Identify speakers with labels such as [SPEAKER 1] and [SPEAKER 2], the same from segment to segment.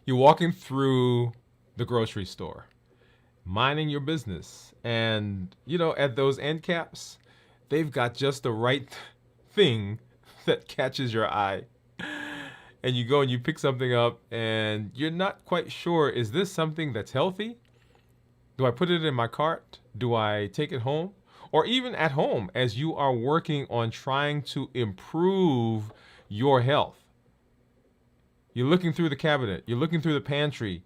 [SPEAKER 1] You're walking through the grocery store, minding your business, and at those end caps, they've got just the right thing that catches your eye. And you go and you pick something up, and you're not quite sure, is this something that's healthy? Do I put it in my cart? Do I take it home? Or even at home, as you are working on trying to improve your health, you're looking through the cabinet, you're looking through the pantry.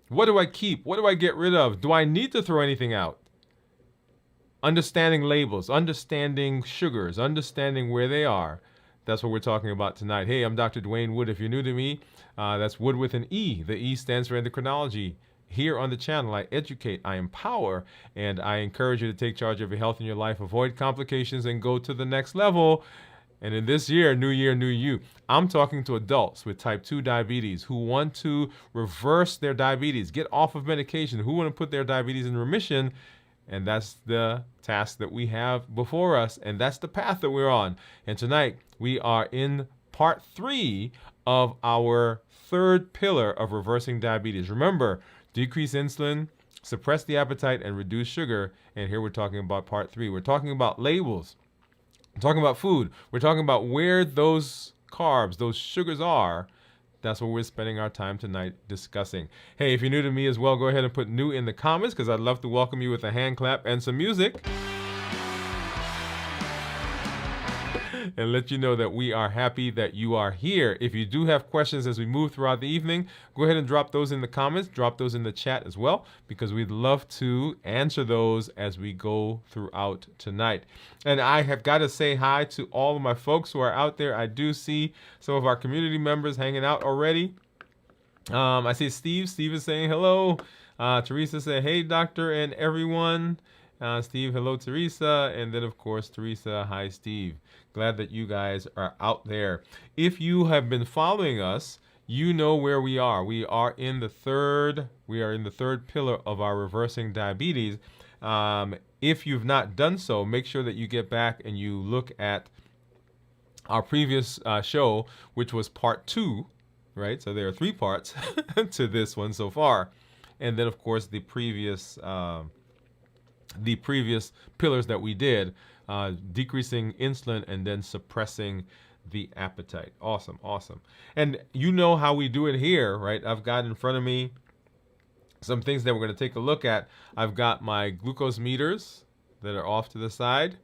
[SPEAKER 1] What do I keep? What do I get rid of? Do I need to throw anything out? Understanding labels, understanding sugars, understanding where they are. That's what we're talking about tonight. Hey, I'm Dr. Dwain Woode. If you're new to me, that's Wood with an E. The E stands for endocrinology. Here on the channel, I educate, I empower, and I encourage you to take charge of your health and your life, avoid complications, and go to the next level. And in this year, new you, I'm talking to adults with type 2 diabetes who want to reverse their diabetes, get off of medication, who want to put their diabetes in remission. And that's the task that we have before us, and that's the path that we're on. And tonight, we are in part 3 of our third pillar of reversing diabetes. Remember, decrease insulin, suppress the appetite, and reduce sugar. And here we're talking about part 3. We're talking about labels. We're talking about food. We're talking about where those carbs, those sugars are. That's what we're spending our time tonight discussing. Hey, if you're new to me as well, go ahead and put new in the comments, because I'd love to welcome you with a hand clap and some music. And let you know that we are happy that you are here. If you do have questions as we move throughout the evening, go ahead and drop those in the comments, drop those in the chat as well, because we'd love to answer those as we go throughout tonight. And I have got to say hi to all of my folks who are out there. I do see some of our community members hanging out already. I see Steve. Steve is saying hello. Teresa said, hey, doctor and everyone. Steve, hello, Teresa. And then, of course, Teresa, hi, Steve. Glad that you guys are out there. If you have been following us, you know where we are. We are in the third pillar of our reversing diabetes. If you've not done so, make sure that you get back and you look at our previous show, which was part 2, right? So there are 3 parts to this one so far. And then, of course, the previous pillars that we did, decreasing insulin and then suppressing the appetite. Awesome. And you know how we do it here, right? I've got in front of me some things that we're going to take a look at. I've got my glucose meters that are off to the side.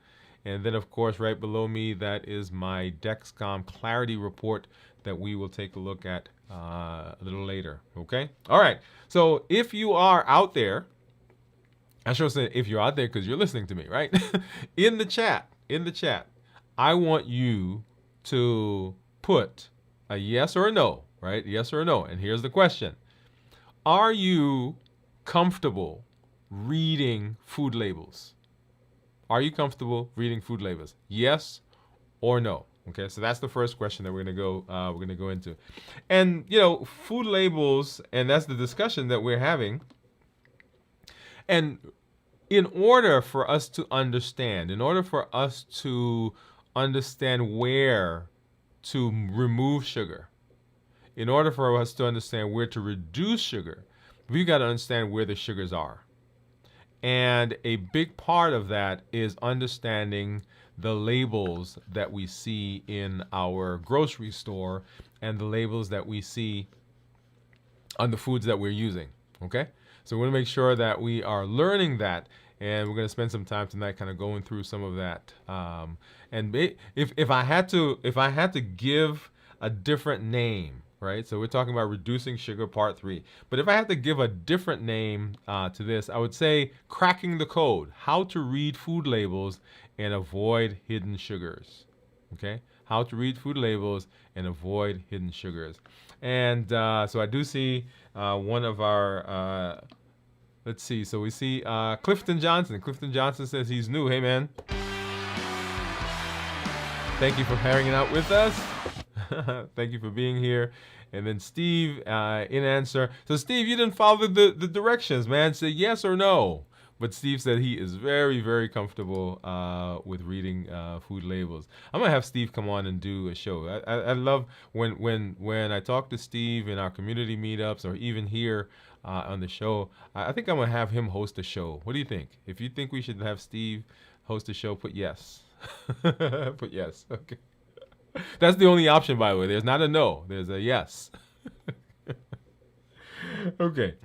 [SPEAKER 1] And then, of course, right below me, that is my Dexcom Clarity report that we will take a look at a little later. Okay? All right. So if you are out there, I should say if you're out there because you're listening to me, right? in the chat, I want you to put a yes or a no, right? Yes or a no. And here's the question. Are you comfortable reading food labels? Are you comfortable reading food labels? Yes or no? Okay, so that's the first question that we're gonna go into. And food labels, and that's the discussion that we're having. And in order for us to understand where to remove sugar, in order for us to understand where to reduce sugar, we've got to understand where the sugars are. And a big part of that is understanding the labels that we see in our grocery store and the labels that we see on the foods that we're using, okay? So we want to make sure that we are learning that, and we're going to spend some time tonight kind of going through some of that. And if I had to give a different name, right? So we're talking about reducing sugar part 3. But if I had to give a different name to this, I would say cracking the code, how to read food labels and avoid hidden sugars, okay? How to read food labels and avoid hidden sugars. And so I do see one of our, let's see. So we see Clifton Johnson. Clifton Johnson says he's new. Hey, man. Thank you for hanging out with us. Thank you for being here. And then Steve, in answer. So Steve, you didn't follow the directions, man. Say yes or no. But Steve said he is very, very comfortable with reading food labels. I'm gonna have Steve come on and do a show. I love when I talk to Steve in our community meetups or even here on the show. I think I'm gonna have him host a show. What do you think? If you think we should have Steve host a show, put yes. Put yes. Okay. That's the only option, by the way. There's not a no. There's a yes. Okay.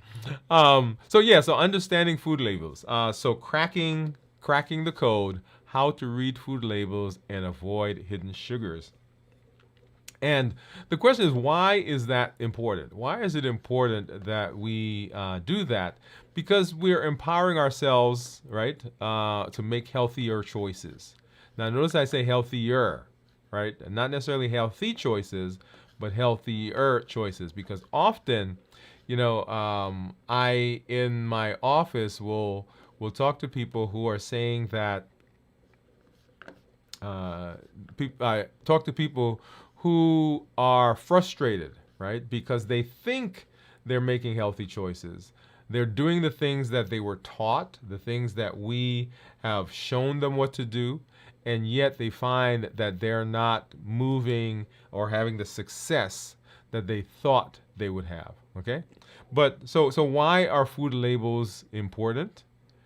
[SPEAKER 1] So understanding food labels. So cracking the code, how to read food labels and avoid hidden sugars. And the question is, why is that important? Why is it important that we do that? Because we're empowering ourselves, right, to make healthier choices. Now, notice I say healthier, right? Not necessarily healthy choices, but healthier choices. Because often, I in my office will talk to people who are saying that. I talk to people who are frustrated, right? Because they think they're making healthy choices. They're doing the things that they were taught, the things that we have shown them what to do, and yet they find that they're not moving or having the success that they thought they would have. Okay, but so why are food labels important?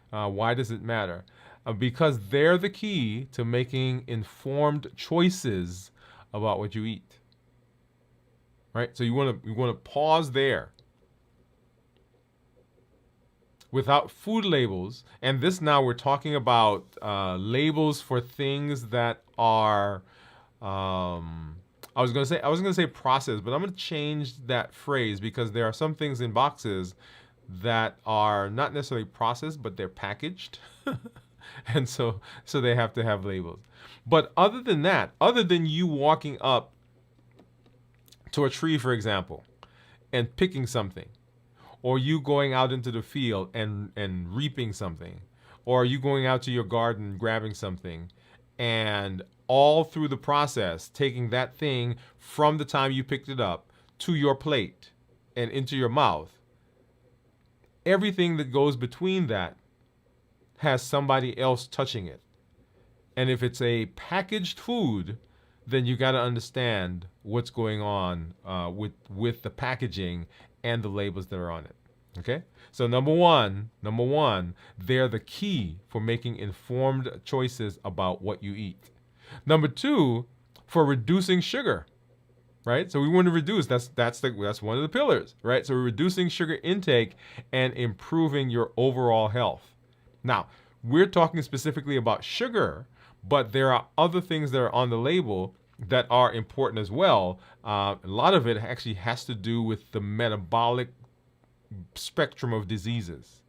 [SPEAKER 1] Why does it matter? Because they're the key to making informed choices about what you eat. Right? So you want to pause there. Without food labels, and this now we're talking about labels for things that are I was gonna say processed, but I'm gonna change that phrase because there are some things in boxes that are not necessarily processed, but they're packaged. And so they have to have labels. But other than that, other than you walking up to a tree, for example, and picking something, or you going out into the field and reaping something, or you going out to your garden grabbing something, and all through the process, taking that thing from the time you picked it up to your plate and into your mouth, everything that goes between that has somebody else touching it. And if it's a packaged food, then you got to understand what's going on with the packaging and the labels that are on it. Okay? So number one, they're the key for making informed choices about what you eat. Number two, for reducing sugar. Right? So we want to reduce, that's one of the pillars, right? So we're reducing sugar intake and improving your overall health. Now, we're talking specifically about sugar, but there are other things that are on the label that are important as well. A lot of it actually has to do with the metabolic spectrum of diseases.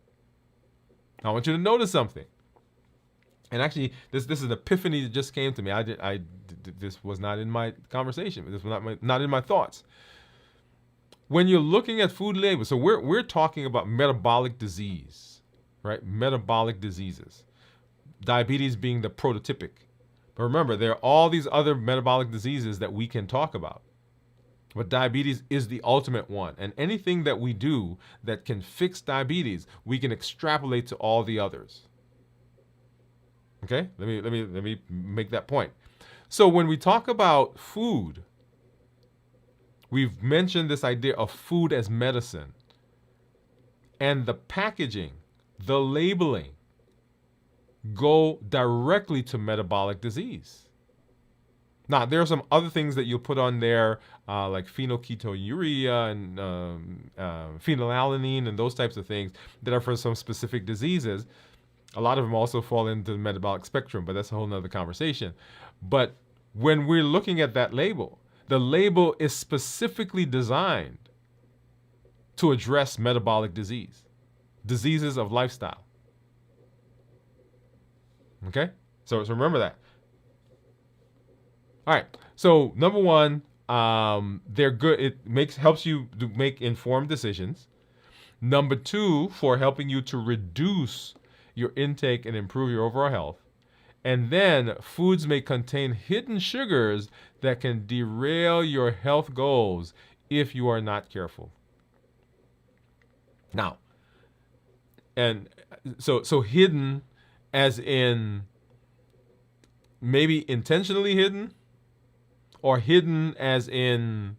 [SPEAKER 1] Now, I want you to notice something. And actually, this is an epiphany that just came to me. This was not in my conversation. This was not in my thoughts. When you're looking at food labels, so we're talking about metabolic disease, right? Metabolic diseases, diabetes being the prototypic. But remember, there are all these other metabolic diseases that we can talk about. But diabetes is the ultimate one, and anything that we do that can fix diabetes, we can extrapolate to all the others. Okay, let me make that point. So when we talk about food, we've mentioned this idea of food as medicine, and the packaging, the labeling, go directly to metabolic disease. Now, there are some other things that you'll put on there, like phenylketonuria and phenylalanine and those types of things that are for some specific diseases. A lot of them also fall into the metabolic spectrum, but that's a whole nother conversation. But when we're looking at that label, the label is specifically designed to address metabolic disease, diseases of lifestyle. Okay? So remember that. All right. So number one, they're good. It helps you to make informed decisions. Number two, for helping you to reduce your intake and improve your overall health. And then foods may contain hidden sugars that can derail your health goals if you are not careful. Now, And so hidden as in maybe intentionally hidden, or hidden as in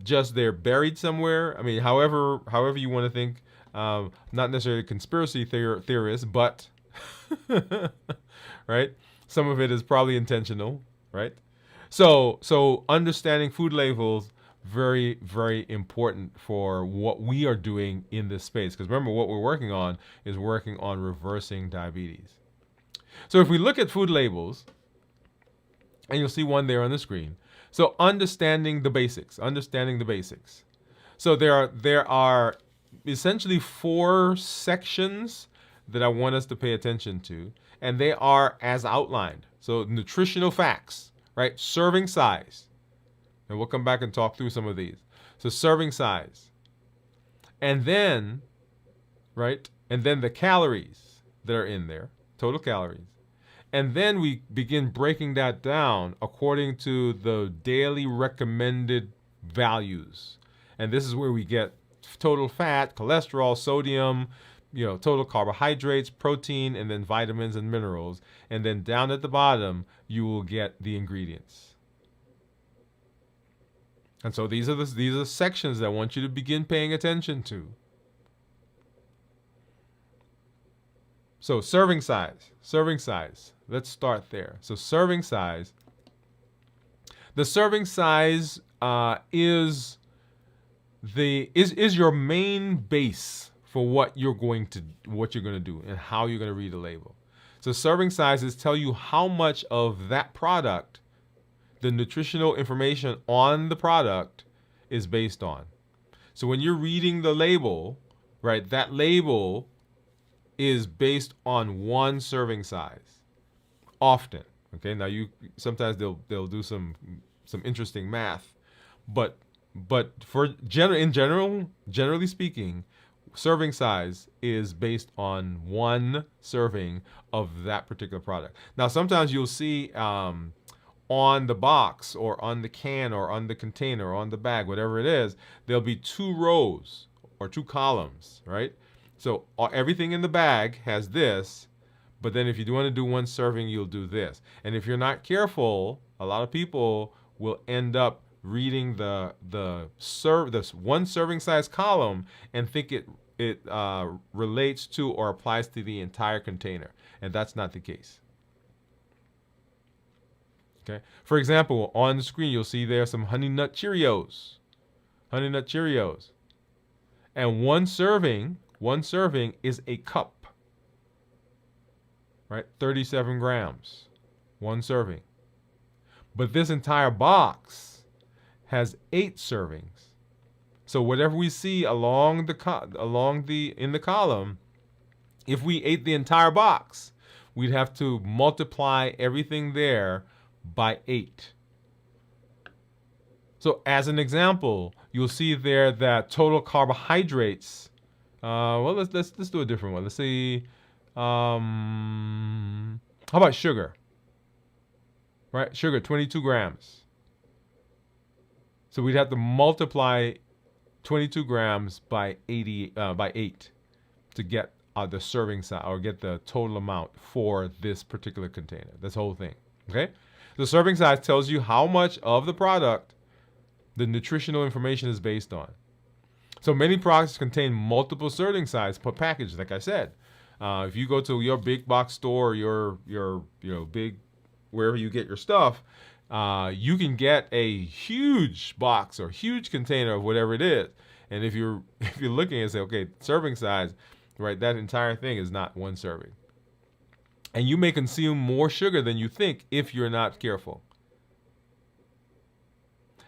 [SPEAKER 1] just they're buried somewhere. I mean, however you want to think. Not necessarily conspiracy theorists, but right. Some of it is probably intentional, right? So understanding food labels very very important for what we are doing in this space. Because remember, what we're working on is working on reversing diabetes. So if we look at food labels, and you'll see one there on the screen. So understanding the basics, understanding the basics. So there are essentially 4 sections that I want us to pay attention to, and they are as outlined. So nutritional facts, right? Serving size. And we'll come back and talk through some of these. So serving size. And then, right? And then the calories that are in there, total calories. And then we begin breaking that down according to the daily recommended values. And this is where we get total fat, cholesterol, sodium, total carbohydrates, protein, and then vitamins and minerals. And then down at the bottom, you will get the ingredients. And so these are sections that I want you to begin paying attention to. So serving size. Let's start there. So serving size. The serving size is your main base for what you're going to do and how you're going to read the label. So serving sizes tell you how much of that product, the nutritional information on the product, is based on. So when you're reading the label, right, that label is based on one serving size. Often, okay. Now sometimes they'll do some interesting math, but generally speaking, serving size is based on one serving of that particular product. Now sometimes you'll see on the box or on the can or on the container or on the bag, whatever it is, there'll be 2 rows or 2 columns, right? So everything in the bag has this, but then if you want to do one serving, you'll do this. And if you're not careful, a lot of people will end up reading the one serving size column and think it relates to or applies to the entire container, and that's not the case. Okay. For example, on the screen you'll see there some Honey Nut Cheerios, and one serving is a cup. Right, 37 grams, one serving. But this entire box has 8 servings. So whatever we see in the column, if we ate the entire box, we'd have to multiply everything there by 8. So as an example, you'll see there that total carbohydrates. Let's do a different one. Let's see. How about sugar? Right, sugar, 22 grams. So we'd have to multiply 22 grams by 8 to get the serving size or get the total amount for this particular container. This whole thing. Okay, the serving size tells you how much of the product the nutritional information is based on. So many products contain multiple serving size per package, like I said. If you go to your big box store, your big wherever you get your stuff, you can get a huge box or huge container of whatever it is. And if you're looking and say, okay, serving size, right, that entire thing is not one serving. And you may consume more sugar than you think if you're not careful.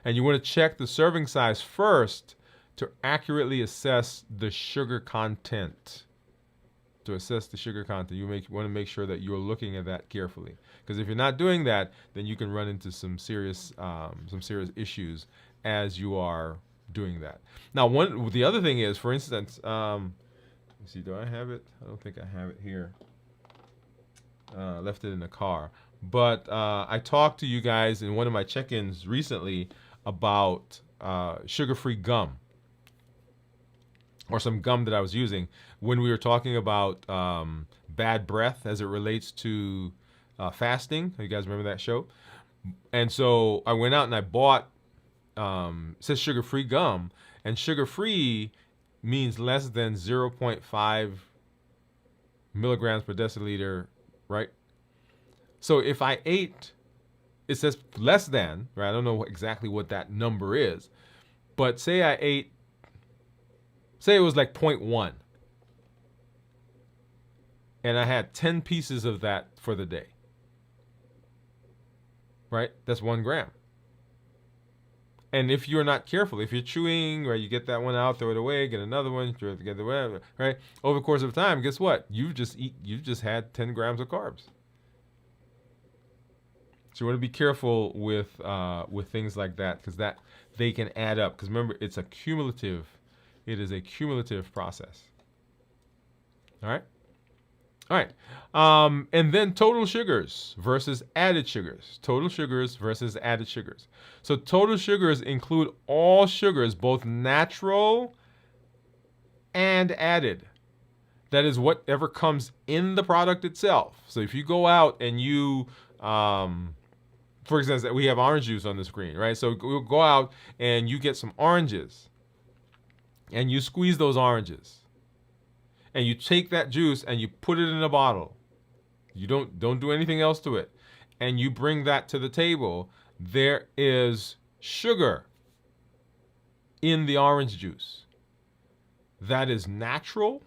[SPEAKER 1] And you want to check the serving size first to accurately assess the sugar content. You want to make sure that you're looking at that carefully, because if you're not doing that, then you can run into some serious issues as you are doing that. Now, the other thing is, for instance, let me see, do I have it? I don't think I have it here. Left it in the car, but I talked to you guys in one of my check-ins recently about sugar-free gum. or some gum that I was using when we were talking about bad breath as it relates to fasting. You guys remember that show? And so I went out and I bought, it says sugar-free gum, and sugar-free means less than 0.5 milligrams per deciliter, right? So if I ate, it says less than, right? I don't know exactly what that number is, but say I ate, say it was like 0.1, and I had 10 pieces of that for the day, right? That's 1 gram. And if you're not careful, if you're chewing, right, you get that one out, throw it away, get another one, throw it together, whatever, right? Over the course of time, guess what? You've just had 10 grams of carbs. So you want to be careful with things like that, because that they can add up. Because remember, it's a cumulative. It is a cumulative process. All right. All right. And then total sugars versus added sugars. Total sugars versus added sugars. So total sugars include all sugars, both natural and added. That is whatever comes in the product itself. So if you go out and you, for example, we have orange juice on the screen, right? So we'll go out and you get some oranges and you squeeze those oranges. And you take that juice and you put it in a bottle. You don't do anything else to it. And you bring that to the table. There is sugar in the orange juice. That is natural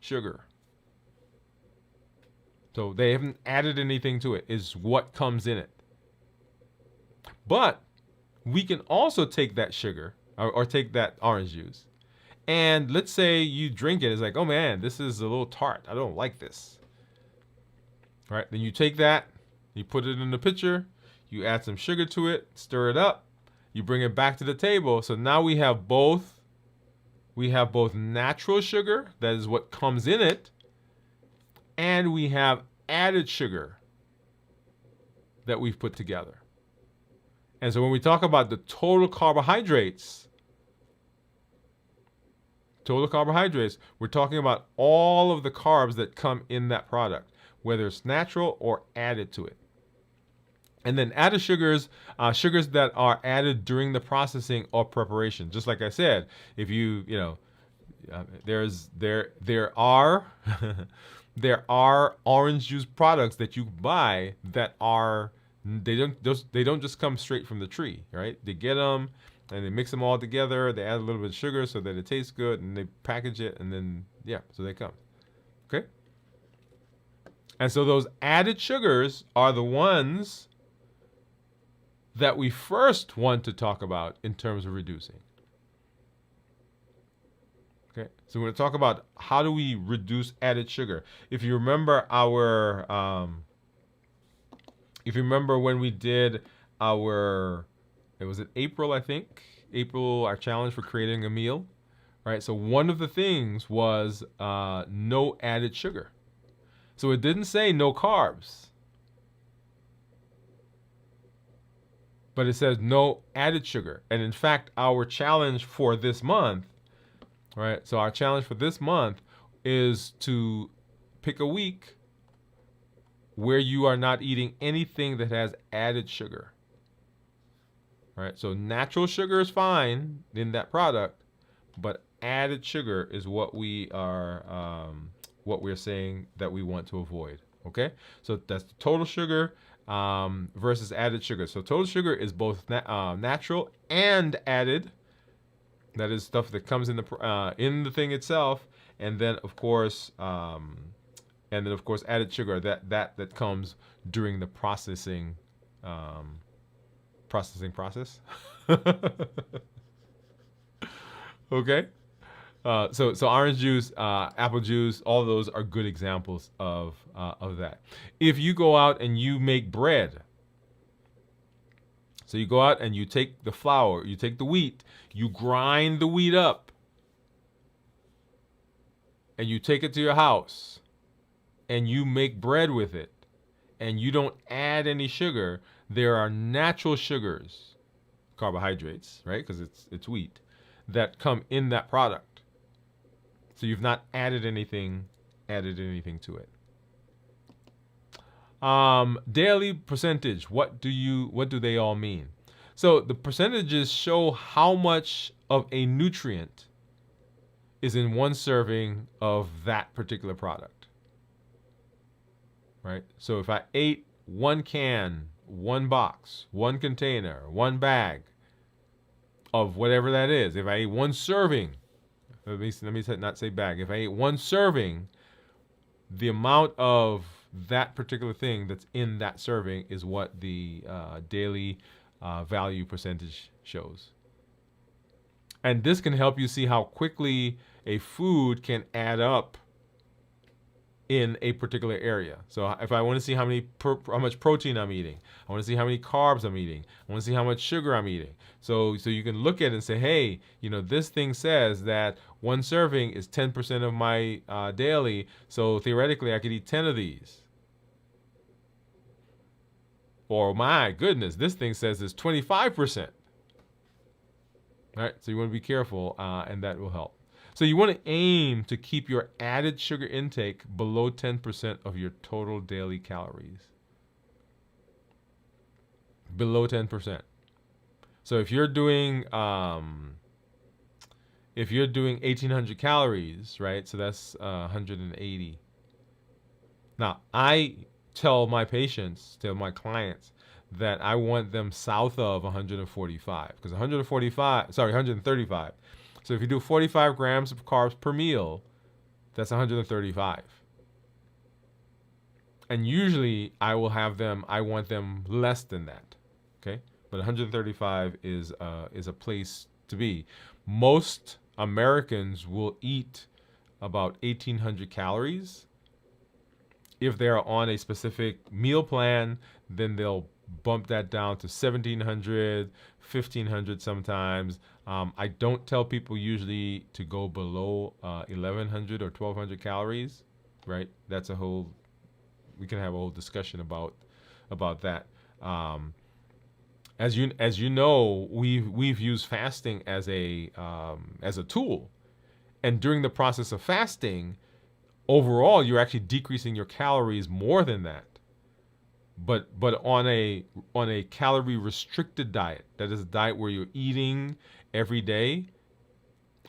[SPEAKER 1] sugar. So they haven't added anything to it. It's what comes in it. But we can also take that sugar or take that orange juice. And let's say you drink it. It's like, oh man, this is a little tart. I don't like this. All right. Then you take that, you put it in the pitcher, you add some sugar to it, stir it up, you bring it back to the table. So now we have both natural sugar, that is what comes in it, and we have added sugar that we've put together. And so when we talk about the total carbohydrates, we're talking about all of the carbs that come in that product, whether it's natural or added to it. And then added sugars, sugars that are added during the processing or preparation. Just like I said, if there are there are orange juice products that you buy that are they don't just come straight from the tree, right? They get them and they mix them all together. They add a little bit of sugar so that it tastes good, and they package it, and then so they come. Okay. And so those added sugars are the ones that we first want to talk about in terms of reducing. Okay, so we're going to talk about how do we reduce added sugar. If you remember when we did our, it was in April, I think. April, our challenge for creating a meal, right? So one of the things was no added sugar. So it didn't say no carbs, but it says no added sugar. And in fact, our challenge for this month, right? So our challenge for this month is to pick a week where you are not eating anything that has added sugar. Right? So natural sugar is fine in that product, but added sugar is what we're saying that we want to avoid. Okay? So that's the total sugar versus added sugar. So total sugar is both natural and added. That is stuff that comes in the thing itself, and then of course added sugar that comes during the processing process. Okay. So orange juice, apple juice, all of those are good examples of that. If you go out and you make bread, so you go out and you take the flour, you take the wheat, you grind the wheat up, and you take it to your house, and you make bread with it, and you don't add any sugar, there are natural sugars, carbohydrates, right? Because it's wheat, that come in that product. So you've not added anything to it. Daily percentage. What do they all mean? So the percentages show how much of a nutrient is in one serving of that particular product. Right? So if I ate one can, one box, one container, one bag of whatever that is, if I ate one serving, let me not say bag, if I ate one serving, the amount of that particular thing that's in that serving is what the daily value percentage shows. And this can help you see how quickly a food can add up in a particular area. So if I want to see how much protein I'm eating, I want to see how many carbs I'm eating, I want to see how much sugar I'm eating. So you can look at it and say, hey, this thing says that one serving is 10% of my daily, so theoretically I could eat 10 of these. Or my goodness, this thing says it's 25%. All right, so you want to be careful, and that will help. So you want to aim to keep your added sugar intake below 10% of your total daily calories. Below 10%. So if you're doing 1,800 calories, right? So that's 180. Now I tell my clients that I want them south of 145, because 135. So if you do 45 grams of carbs per meal, that's 135. And usually I want them less than that. Okay? But 135 is a place to be. Most Americans will eat about 1,800 calories. If they're on a specific meal plan, then they'll bump that down to 1,700, 1,500 sometimes. I don't tell people usually to go below 1,100 or 1,200 calories, right? We can have a whole discussion about that. As you know, we've used fasting as a tool, and during the process of fasting, overall you're actually decreasing your calories more than that. But on a calorie restricted diet, that is a diet where you're eating every day,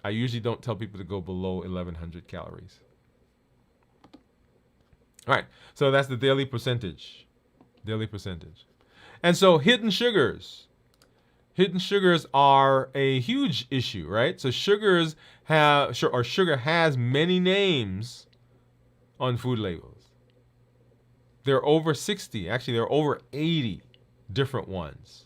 [SPEAKER 1] I usually don't tell people to go below 1,100 calories. All right, so that's the daily percentage. And so hidden sugars. Hidden sugars are a huge issue, right? So sugar has many names on food labels. There are over 60, actually there are over 80 different ones.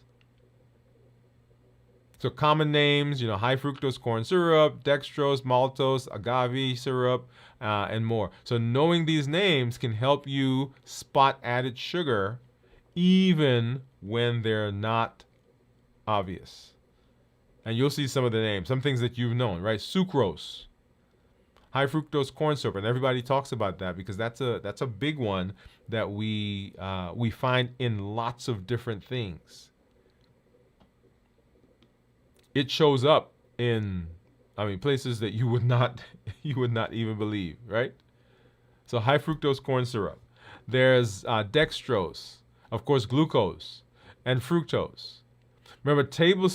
[SPEAKER 1] So common names, high fructose corn syrup, dextrose, maltose, agave syrup, and more. So knowing these names can help you spot added sugar even when they're not obvious. And you'll see some of the names, some things that you've known, right? Sucrose, high fructose corn syrup, and everybody talks about that because that's a big one that we find in lots of different things. It shows up in places that you would not even believe, right? So high fructose corn syrup. There's dextrose, of course, glucose, and fructose. Remember, table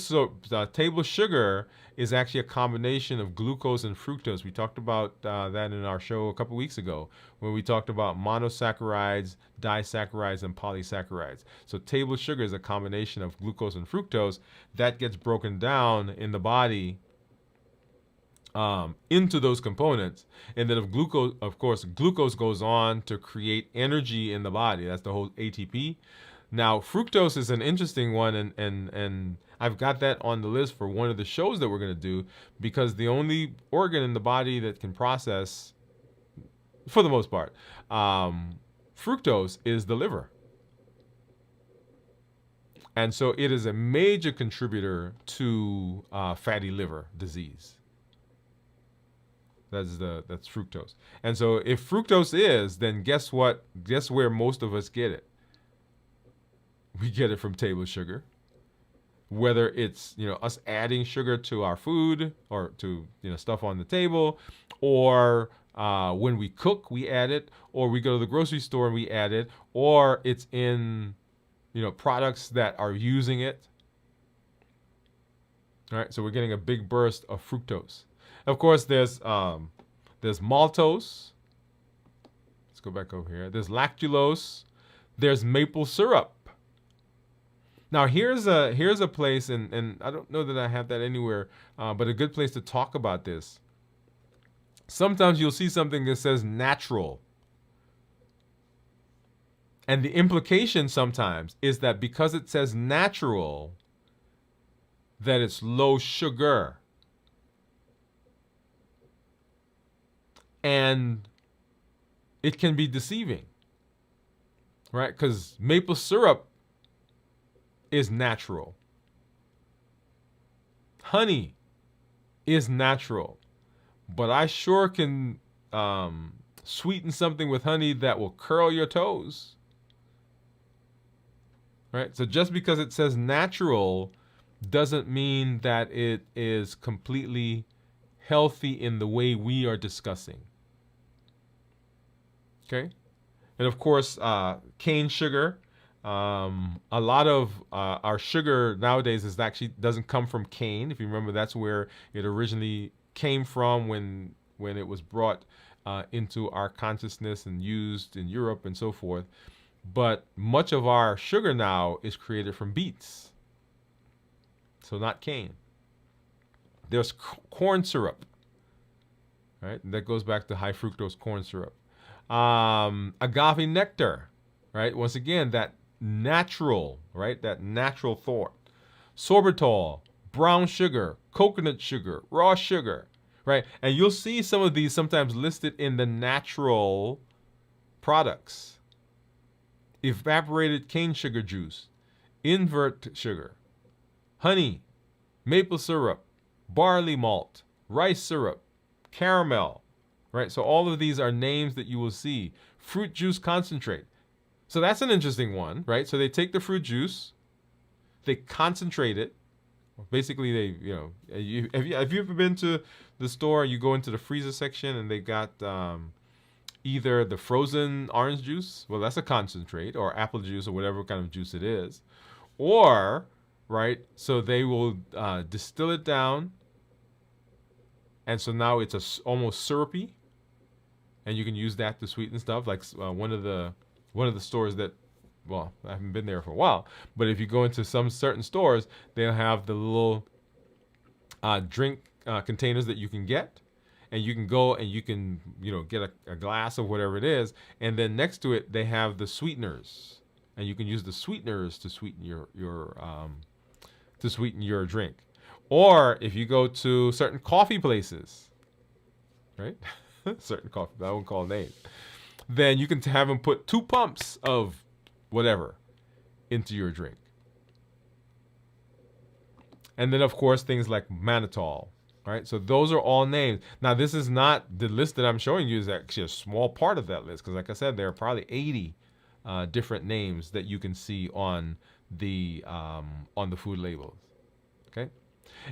[SPEAKER 1] sugar is actually a combination of glucose and fructose. We talked about that in our show a couple weeks ago when we talked about monosaccharides, disaccharides, and polysaccharides. So table sugar is a combination of glucose and fructose that gets broken down in the body into those components. And then glucose goes on to create energy in the body. That's the whole ATP. Now, fructose is an interesting one, and I've got that on the list for one of the shows that we're going to do, because the only organ in the body that can process, for the most part, fructose is the liver. And so it is a major contributor to fatty liver disease. That's fructose. And so if fructose is, then guess what? Guess where most of us get it? We get it from table sugar. whether it's, you know, us adding sugar to our food or to, you know, stuff on the table, or when we cook, we add it, or we go to the grocery store and we add it, or it's in, you know, products that are using it. All right, so we're getting a big burst of fructose. Of course, there's maltose. Let's go back over here. There's lactulose. There's maple syrup. Now here's a place, and I don't know that I have that anywhere, but a good place to talk about this. Sometimes you'll see something that says natural. And the implication sometimes is that because it says natural, that it's low sugar. And it can be deceiving, right? Because maple syrup is natural. Honey is natural. But I sure can sweeten something with honey that will curl your toes. Right? So just because it says natural doesn't mean that it is completely healthy in the way we are discussing. Okay? And of course, cane sugar. A lot of our sugar nowadays doesn't come from cane. If you remember, that's where it originally came from when it was brought into our consciousness and used in Europe and so forth. But much of our sugar now is created from beets. So not cane. There's corn syrup, right? And that goes back to high fructose corn syrup. Agave nectar, right? Once again, that natural, right? That natural thought. Sorbitol, brown sugar, coconut sugar, raw sugar, right? And you'll see some of these sometimes listed in the natural products. Evaporated cane sugar juice, invert sugar, honey, maple syrup, barley malt, rice syrup, caramel, right? So all of these are names that you will see. Fruit juice concentrate. So that's an interesting one, right? So they take the fruit juice, they concentrate it. Basically, they, you know, have you ever been to the store? You go into the freezer section and they got either the frozen orange juice, well, that's a concentrate, or apple juice, or whatever kind of juice it is, or, right, so they will distill it down, and so now it's almost syrupy, and you can use that to sweeten stuff. Like one of the stores that, well, I haven't been there for a while, but if you go into some certain stores, they'll have the little drink containers that you can get, and you can go and you can, you know, get a glass of whatever it is, and then next to it they have the sweeteners, and you can use the sweeteners to sweeten your drink. Or if you go to certain coffee places, right? Certain coffee, I won't call names, then you can have them put 2 pumps of whatever into your drink. And then, of course, things like mannitol, right? So those are all names. Now, this is not the list that I'm showing you is actually a small part of that list, because like I said, there are probably 80 different names that you can see on the food labels. Okay?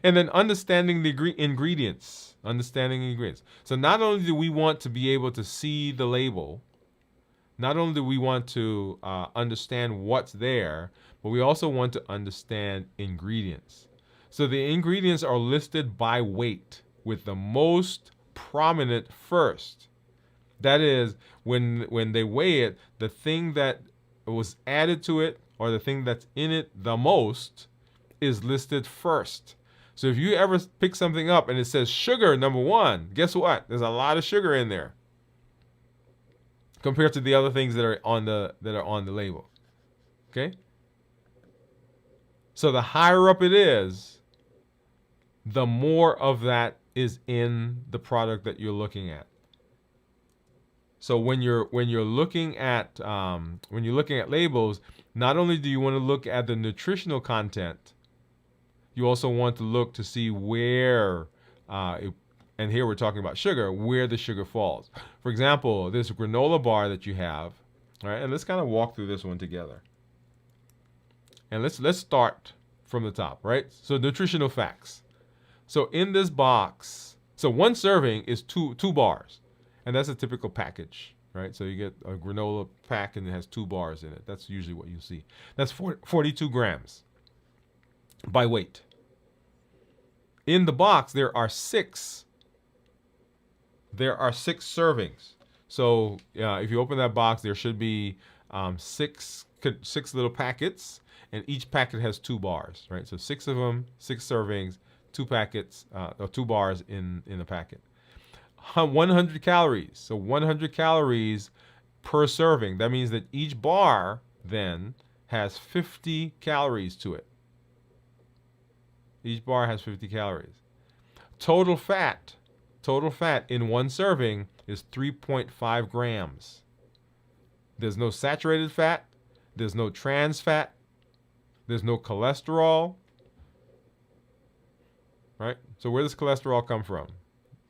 [SPEAKER 1] And then understanding the ingredients. So not only do we want to be able to see the label, not only do we want to understand what's there, but we also want to understand ingredients. So the ingredients are listed by weight, with the most prominent first. That is, when they weigh it, the thing that was added to it, or the thing that's in it the most, is listed first. So if you ever pick something up and it says sugar number 1, guess what? There's a lot of sugar in there compared to the other things that are on the label. Okay? So the higher up it is, the more of that is in the product that you're looking at. So when you're looking at labels, not only do you want to look at the nutritional content, you also want to look to see where, and here we're talking about sugar, where the sugar falls. For example, this granola bar that you have, all right, and let's kind of walk through this one together. And let's start from the top, right? So nutritional facts. So in this box, so one serving is two bars, and that's a typical package, right? So you get a granola pack and it has 2 bars in it. That's usually what you see. That's 42 grams by weight. In the box, there are 6 servings. So if you open that box, there should be 6 little packets, and each packet has 2 bars, right? So 6 of them, 6 servings, 2 packets, or 2 bars in the packet. 100 calories. So 100 calories per serving. That means that each bar then has 50 calories to it. Each bar has 50 calories. Total fat in one serving is 3.5 grams. There's no saturated fat. There's no trans fat. There's no cholesterol. Right? So where does cholesterol come from?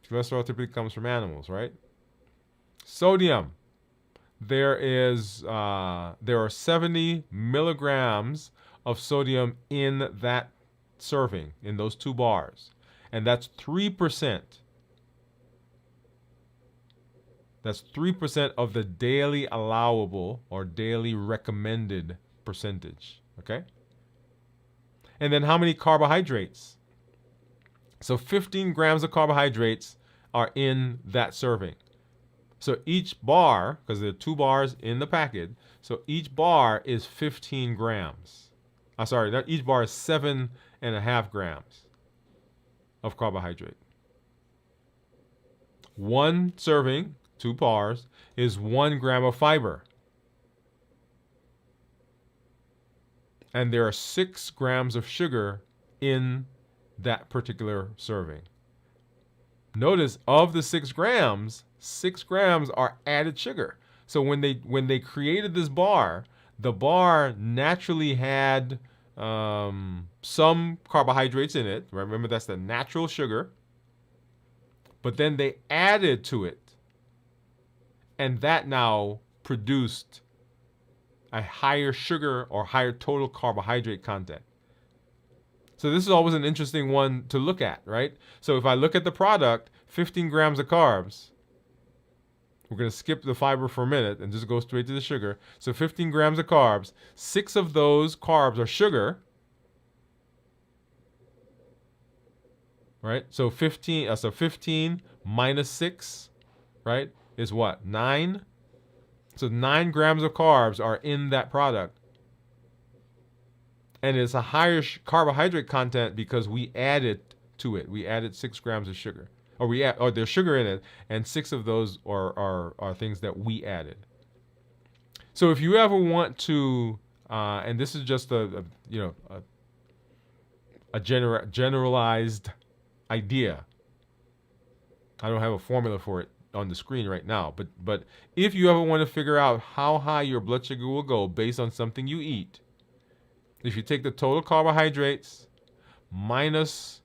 [SPEAKER 1] Cholesterol typically comes from animals, right? Sodium. There are 70 milligrams of sodium in that serving, in those 2 bars. And that's 3%. That's 3% of the daily allowable or daily recommended percentage. Okay? And then how many carbohydrates? So 15 grams of carbohydrates are in that serving. So each bar, because there are 2 bars in the packet, so each bar is 15 grams. Each bar is 7.5 grams of carbohydrate. One serving, 2 bars, is 1 gram of fiber. And there are 6 grams of sugar in that particular serving. Notice of the 6 grams are added sugar. So when they created this bar, the bar naturally had some carbohydrates in it. Remember, that's the natural sugar. But then they added to it, and that now produced a higher sugar or higher total carbohydrate content. So this is always an interesting one to look at, right? So if I look at the product, 15 grams of carbs, we're going to skip the fiber for a minute and just go straight to the sugar. So 15 grams of carbs, 6 of those carbs are sugar, right? So 15 minus 6, right, is what? 9. So 9 grams of carbs are in that product. And it's a higher carbohydrate content because we added to it. We added 6 grams of sugar. Or there's sugar in it, and 6 of those are things that we added. So if you ever want to, and this is just a generalized idea. I don't have a formula for it on the screen right now, but if you ever want to figure out how high your blood sugar will go based on something you eat, if you take the total carbohydrates minus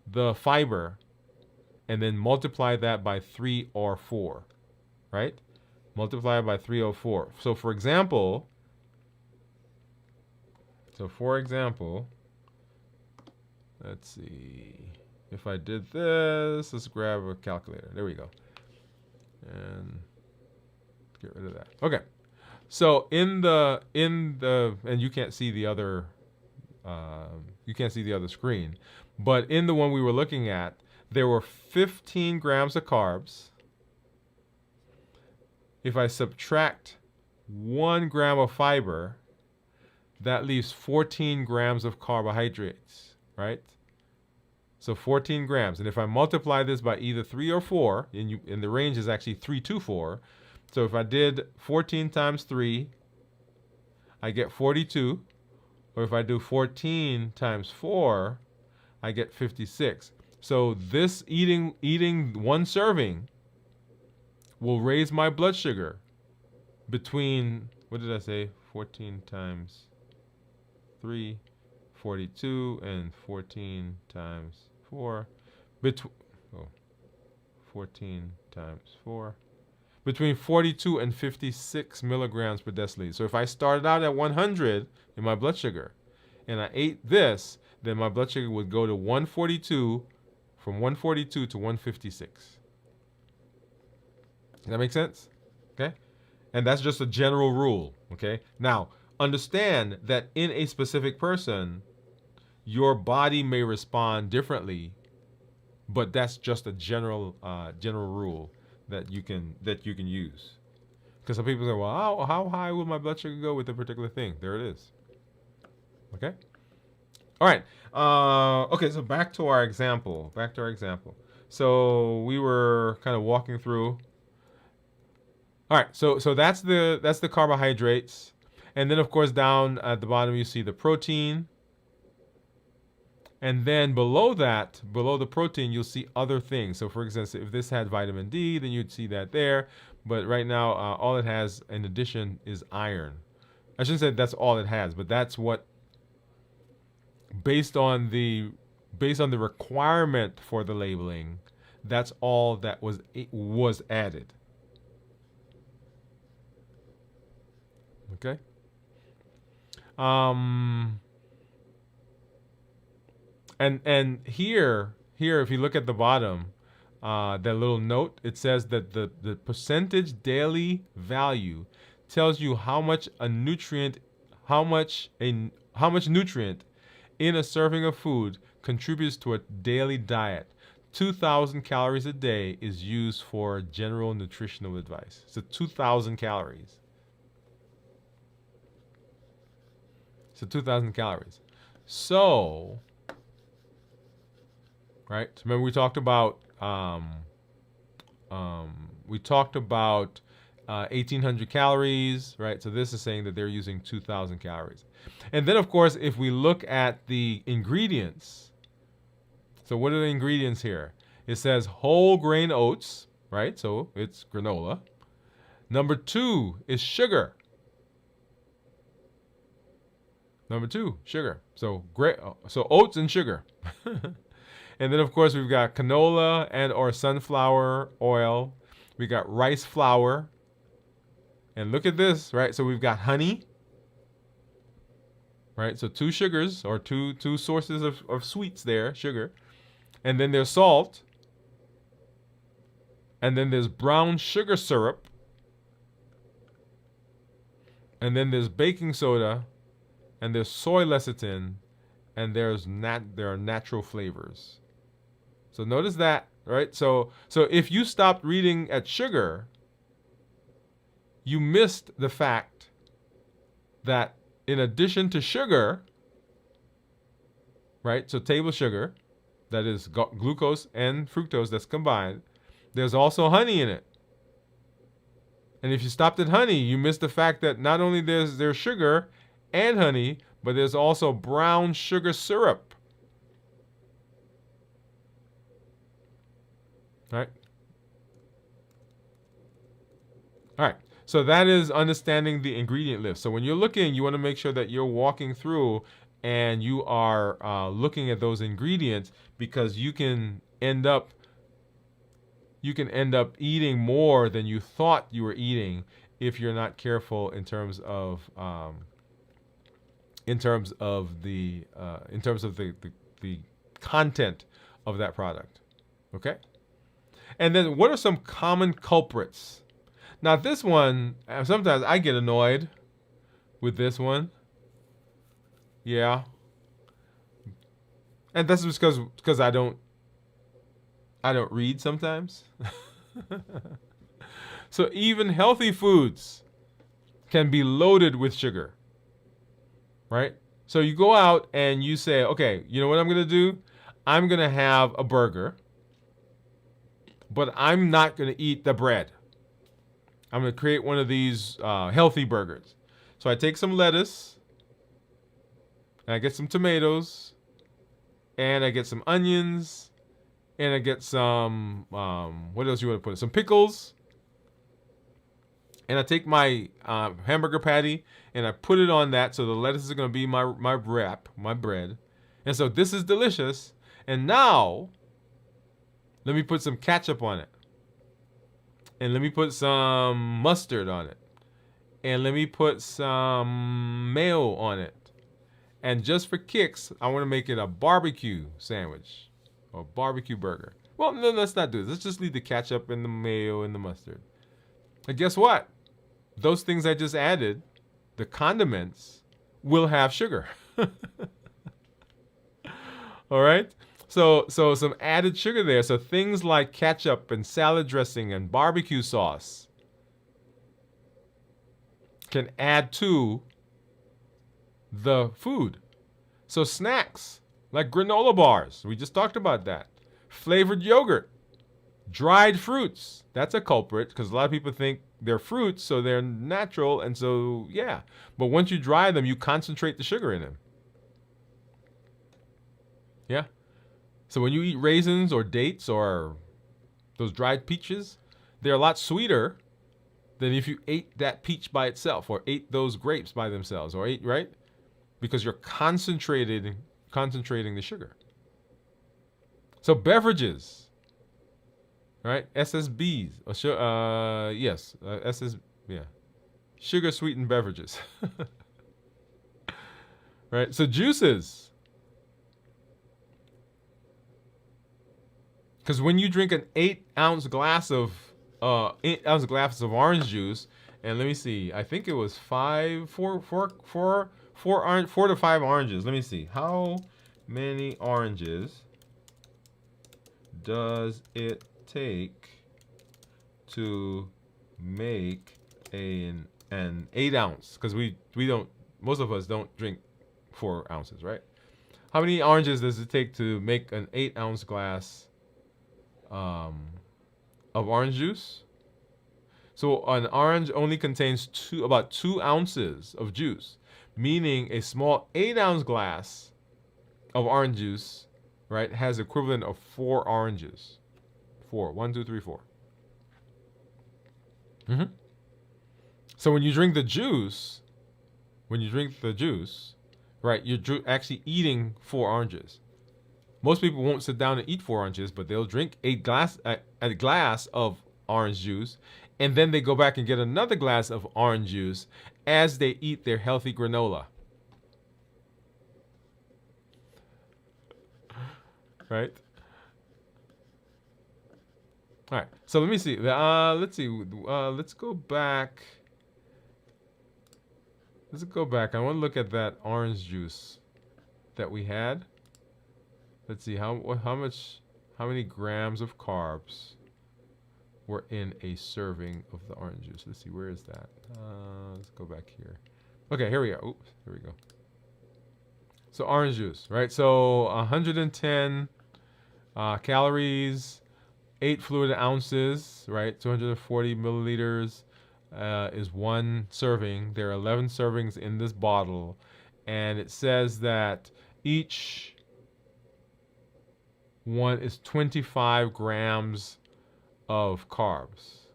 [SPEAKER 1] the fiber and then multiply that by 3 or 4, right? Multiply it by 3 or 4. So for example, let's see. If I did this, let's grab a calculator. There we go. And get rid of that. Okay. So in the and you can't see the other screen, but in the one we were looking at, there were 15 grams of carbs. If I subtract 1 gram of fiber, that leaves 14 grams of carbohydrates, right? So 14 grams. And if I multiply this by either 3 or 4, and the range is actually 3 to 4. So if I did 14 times 3, I get 42. Or if I do 14 times 4, I get 56. So this eating 1 serving will raise my blood sugar between, what did I say? 14 times 3, 42, and 14 times 4. 14 times 4. Between 42 and 56 milligrams per deciliter. So if I started out at 100 in my blood sugar, and I ate this, then my blood sugar would go to 142, from 142 to 156. Does that make sense? Okay? And that's just a general rule. Okay? Now, understand that in a specific person, your body may respond differently, but that's just a general rule that you can use. Because some people say, well, how high will my blood sugar go with a particular thing? There it is. Okay? All right. Okay, so back to our example. So we were kind of walking through. All right, so that's the carbohydrates. And then, of course, down at the bottom, you see the protein. And then below that, below the protein, you'll see other things. So, for example, if this had vitamin D, then you'd see that there. But right now, all it has in addition is iron. I shouldn't say that's all it has, but that's what, based on the requirement for the labeling, that's all that was added. Okay. And here, if you look at the bottom, that little note, it says that the percentage daily value tells you how much nutrient in a serving of food contributes to a daily diet. 2,000 calories a day is used for general nutritional advice. So 2,000 calories. So 2,000 calories. So, right? Remember we talked about 1,800 calories, right? So this is saying that they're using 2,000 calories. And then, of course, if we look at the ingredients, so what are the ingredients here? It says whole grain oats, right? So it's granola. Number 2 is sugar. Number 2, sugar. So oats and sugar. And then, of course, we've got canola and or sunflower oil. We got rice flour. And look at this, right? So we've got honey, right? So 2 sugars, or two sources of sweets there, sugar. And then there's salt. And then there's brown sugar syrup. And then there's baking soda. And there's soy lecithin. And there are natural flavors. So notice that, right? So if you stopped reading at sugar, you missed the fact that in addition to sugar, right? So table sugar, that is glucose and fructose that's combined, there's also honey in it. And if you stopped at honey, you missed the fact that not only there's sugar and honey, but there's also brown sugar syrup. Right? All right. So that is understanding the ingredient list. So when you're looking, you want to make sure that you're walking through and you are looking at those ingredients, because you can end up eating more than you thought you were eating if you're not careful in terms of the content of that product. Okay? And then what are some common culprits? Now this one, sometimes I get annoyed with this one. Yeah. And that's just because I don't read sometimes. So even healthy foods can be loaded with sugar. Right? So you go out and you say, okay, you know what I'm going to do? I'm going to have a burger, but I'm not going to eat the bread. I'm going to create one of these healthy burgers. So I take some lettuce, and I get some tomatoes, and I get some onions, and I get some, what else you want to put? Some pickles. And I take my hamburger patty and I put it on that, so the lettuce is going to be my wrap, my bread. And so this is delicious. And now, let me put some ketchup on it. And let me put some mustard on it. And let me put some mayo on it. And just for kicks, I want to make it a barbecue sandwich or barbecue burger. Well, no, let's not do this. Let's just leave the ketchup and the mayo and the mustard. And guess what? Those things I just added, the condiments, will have sugar. All right? So some added sugar there. So things like ketchup and salad dressing and barbecue sauce can add to the food. So snacks like granola bars, we just talked about that. Flavored yogurt, dried fruits, that's a culprit because a lot of people think they're fruits, so they're natural, and so yeah. But once you dry them, you concentrate the sugar in them. Yeah. So when you eat raisins or dates or those dried peaches, they're a lot sweeter than if you ate that peach by itself or ate those grapes by themselves or ate, right? Because you're concentrating the sugar. So beverages, right? SSBs, yes, yeah, sugar sweetened beverages, right? So juices, because when you drink an 8-ounce glass of orange juice, and let me see, I think it was 4 to 5 oranges. Let me see, how many oranges does it take to make an 8-ounce? Because we don't, most of us don't drink 4 ounces, right? How many oranges does it take to make an 8-ounce glass of orange juice? So an orange only contains about 2 ounces of juice, meaning a small 8-ounce glass of orange juice, right, has equivalent of 4 oranges. 4. 1, 2, 3, 4. Mm-hmm. So when you drink the juice, right, you're actually eating 4 oranges. Most people won't sit down and eat 4 oranges, but they'll drink a glass of orange juice, and then they go back and get another glass of orange juice as they eat their healthy granola. Right? All right. So let me see. Let's see. Let's go back. Let's go back. I want to look at that orange juice that we had. Let's see how many grams of carbs were in a serving of the orange juice. Let's see, where is that? Let's go back here. Okay, here we go. Oops, here we go. So orange juice, right? So 110 calories, 8 fluid ounces, right? 240 milliliters is 1 serving. There are 11 servings in this bottle, and it says that each one is 25 grams of carbs,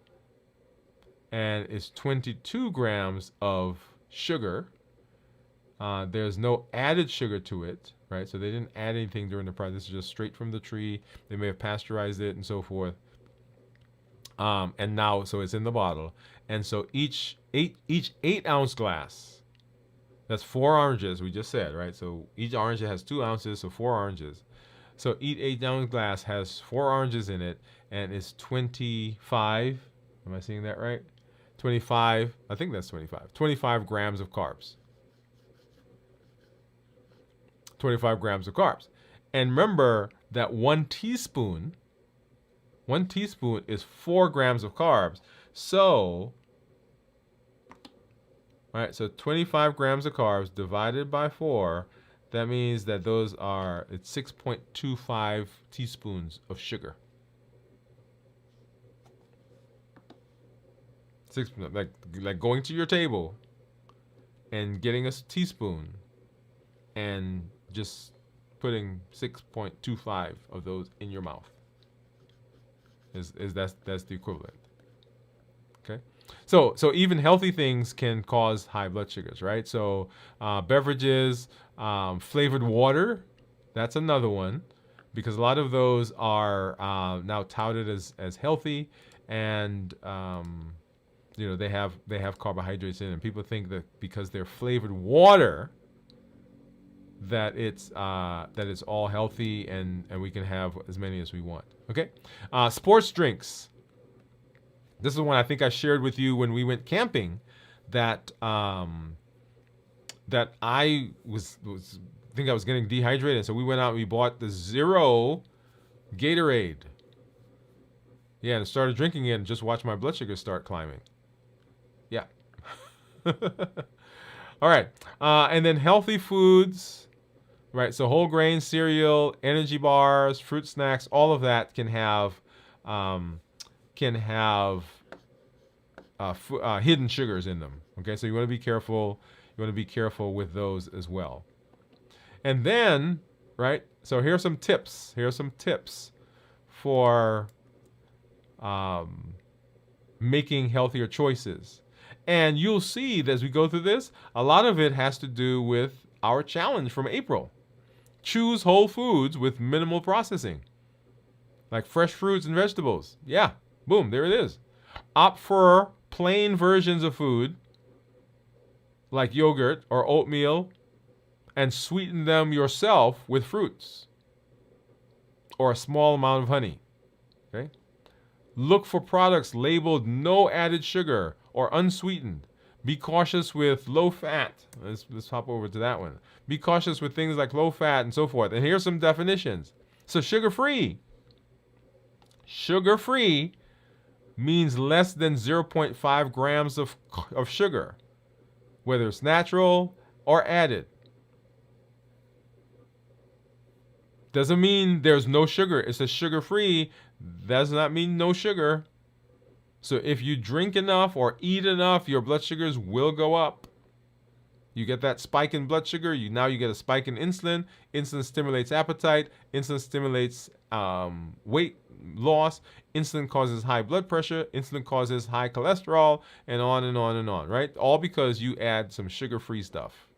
[SPEAKER 1] and it's 22 grams of sugar. There's no added sugar to it, right? So they didn't add anything during the process. This is just straight from the tree. They may have pasteurized it and so forth. And now, so it's in the bottle. And so each 8-ounce glass, that's 4 oranges, we just said, right? So each orange has 2 ounces, so 4 oranges. So each 8-ounce glass has 4 oranges in it, and it's 25. Am I seeing that right? 25. I think that's 25. 25 grams of carbs. 25 grams of carbs. And remember that 1 teaspoon is 4 grams of carbs. So, all right, so 25 grams of carbs divided by 4, that means that it's 6.25 teaspoons of sugar. Like going to your table and getting a teaspoon and just putting 6.25 of those in your mouth. That's the equivalent. Okay, so even healthy things can cause high blood sugars, right? So beverages, flavored water, that's another one, because a lot of those are now touted as healthy, and they have carbohydrates in them. People think that because they're flavored water, it's all healthy and we can have as many as we want. Okay, sports drinks. This is one I think I shared with you when we went camping. That that I was think I was getting dehydrated, so we went out and we bought the Zero Gatorade. Yeah, and started drinking it and just watched my blood sugar start climbing. Yeah. All right. And then healthy foods, right? So whole grain cereal, energy bars, fruit snacks, all of that can have hidden sugars in them. Okay, so you want to be careful. You want to be careful with those as well. And then, right? So here are some tips. Here are some tips for making healthier choices. And you'll see that as we go through this, a lot of it has to do with our challenge from April. Choose whole foods with minimal processing, like fresh fruits and vegetables. Yeah, boom, there it is. Opt for plain versions of food, like yogurt or oatmeal, and sweeten them yourself with fruits or a small amount of honey. Okay? Look for products labeled no added sugar or unsweetened. Be cautious with low fat. Let's hop over to that one. Be cautious with things like low fat and so forth. And here's some definitions. So sugar-free. Sugar-free means less than 0.5 grams of sugar, whether it's natural or added. Doesn't mean there's no sugar. It says sugar-free. Does not mean no sugar. So if you drink enough or eat enough, your blood sugars will go up. You get that spike in blood sugar. Now you get a spike in insulin. Insulin stimulates appetite. Insulin stimulates weight loss. Insulin causes high blood pressure. Insulin causes high cholesterol, and on and on and on, right? All because you add some sugar-free stuff.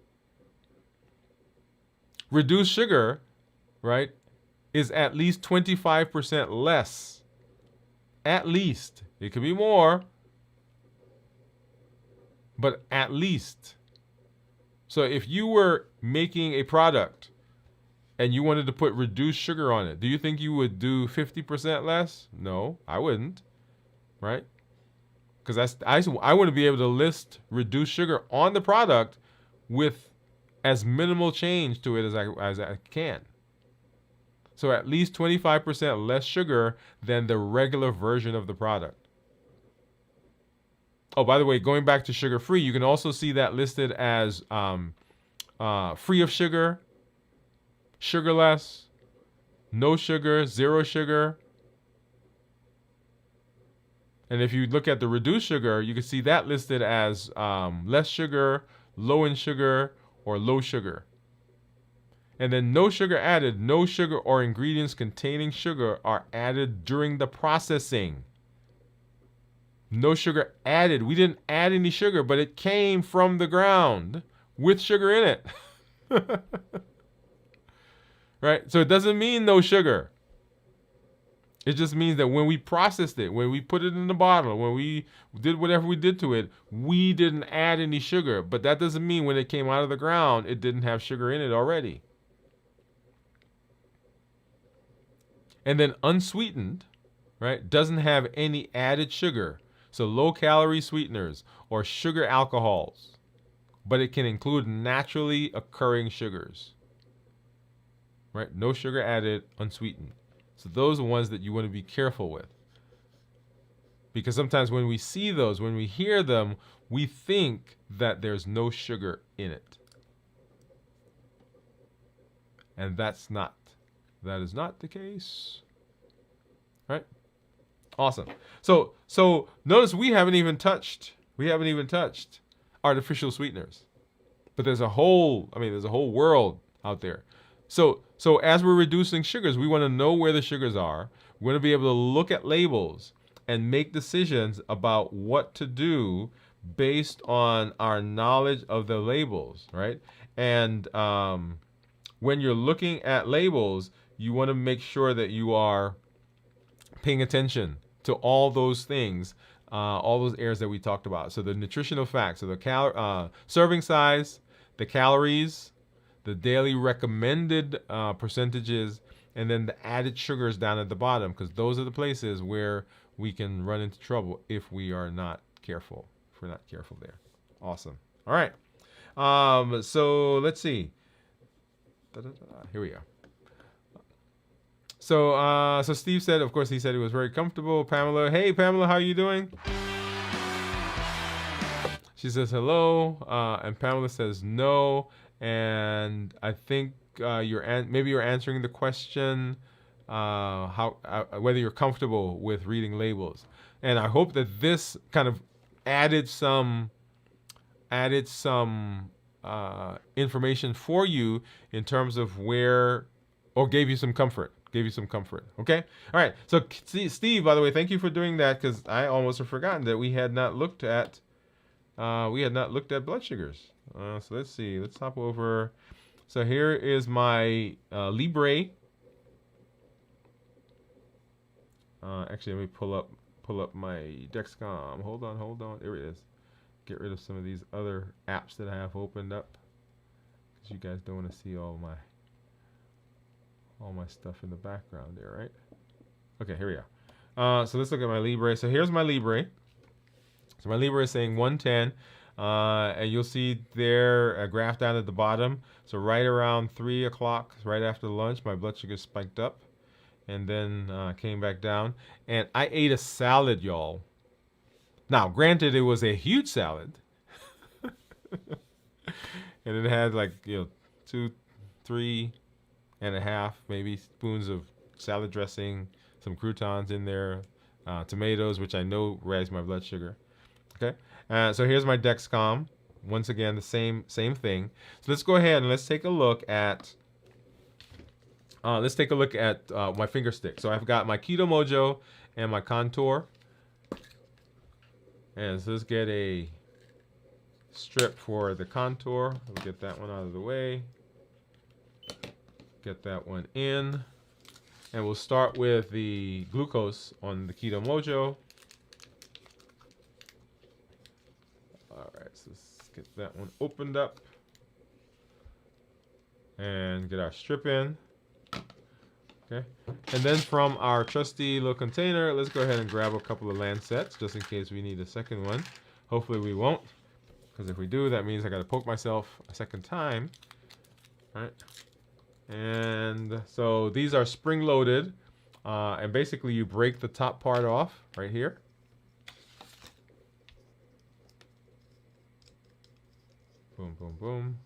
[SPEAKER 1] Reduced sugar, right, is at least 25% less. At least. It could be more, but at least. So if you were making a product and you wanted to put reduced sugar on it, do you think you would do 50% less? No, I wouldn't, right? Because I want to be able to list reduced sugar on the product with as minimal change to it as I can. So at least 25% less sugar than the regular version of the product. Oh, by the way, going back to sugar-free, you can also see that listed as free of sugar, sugarless, no sugar, zero sugar. And if you look at the reduced sugar, you can see that listed as less sugar, low in sugar, or low sugar. And then no sugar added, no sugar or ingredients containing sugar are added during the processing. No sugar added. We didn't add any sugar, but it came from the ground with sugar in it. Right? So it doesn't mean no sugar. It just means that when we processed it, when we put it in the bottle, when we did whatever we did to it, we didn't add any sugar. But that doesn't mean when it came out of the ground, it didn't have sugar in it already. And then unsweetened, right, doesn't have any added sugar. So low-calorie sweeteners or sugar alcohols. But it can include naturally occurring sugars. Right? No sugar added, unsweetened. So those are ones that you want to be careful with. Because sometimes when we see those, when we hear them, we think that there's no sugar in it. And that is not the case. Right? Awesome. So notice we haven't even touched artificial sweeteners. But there's a whole world out there. So as we're reducing sugars, we want to know where the sugars are. We want to be able to look at labels and make decisions about what to do based on our knowledge of the labels, right? And when you're looking at labels, you want to make sure that you are paying attention to all those things, all those areas that we talked about. So the nutritional facts, so the serving size, the calories, the daily recommended percentages, and then the added sugars down at the bottom, because those are the places where we can run into trouble if we are not careful. If we're not careful there. Awesome. All right. So let's see. Here we are. So Steve said, of course, he said he was very comfortable. Pamela, hey Pamela, how are you doing? She says hello, and Pamela says no, and I think maybe you're answering the question whether you're comfortable with reading labels, and I hope that this kind of added some information for you in terms of where, or gave you some comfort. Okay. All right. So Steve, by the way, thank you for doing that, because I almost have forgotten that we had not looked at blood sugars. So let's see. Let's hop over. So here is my Libre. Actually, let me pull up my Dexcom. Hold on. There it is. Get rid of some of these other apps that I have opened up, because you guys don't want to see all my stuff in the background there, right? Okay, here we are. So let's look at my Libre. So here's my Libre. So my Libre is saying 110, and you'll see there a graph down at the bottom. So right around 3 o'clock, right after lunch, my blood sugar spiked up, and then came back down. And I ate a salad, y'all. Now, granted, it was a huge salad, and it had like 2, 3 and a half maybe spoons of salad dressing, some croutons in there, tomatoes, which I know raise my blood sugar. Okay, so here's my Dexcom. Once again, the same thing. So let's go ahead and let's take a look at my finger stick. So I've got my Keto Mojo and my Contour, and so let's get a strip for the Contour. We'll get that one out of the way. Get that one in, and we'll start with the glucose on the Keto Mojo. All right, so let's get that one opened up and get our strip in. Okay, and then from our trusty little container, let's go ahead and grab a couple of Lancets just in case we need a second one. Hopefully we won't, because if we do, that means I got to poke myself a second time. All right. And so these are spring-loaded, and basically you break the top part off right here. Boom, boom, boom.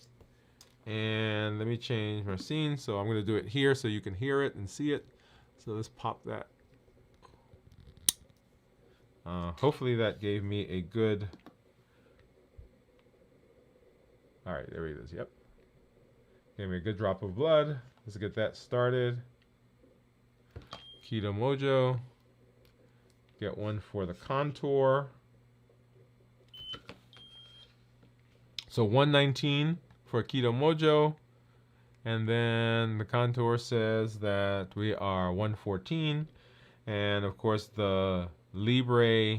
[SPEAKER 1] And let me change my scene, so I'm going to do it here so you can hear it and see it. So let's pop that. Hopefully that gave me a good... All right, there it is, yep. Gave me a good drop of blood. Let's get that started. Keto Mojo. Get one for the Contour. So 119 for Keto Mojo. And then the Contour says that we are 114. And of course the Libre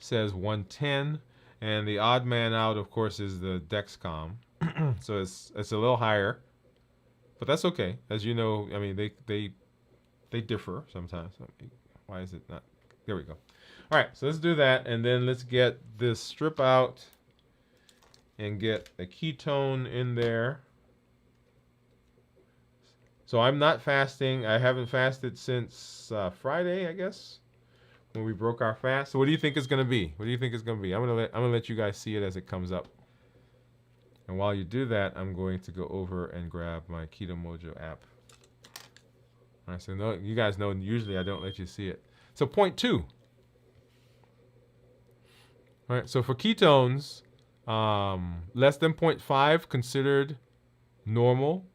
[SPEAKER 1] says 110. And the odd man out, of course, is the Dexcom. So it's a little higher, but that's okay. As you know, I mean, they differ sometimes. Why is it not? There we go. All right, so let's do that, and then let's get this strip out and get a ketone in there. So I'm not fasting. I haven't fasted since Friday, I guess, when we broke our fast. So what do you think it's gonna be? What do you think it's gonna be? I'm gonna let you guys see it as it comes up. And while you do that, I'm going to go over and grab my Keto Mojo app. All right, so no, you guys know usually I don't let you see it. So point 2. All right, so for ketones, less than 0.5 considered normal,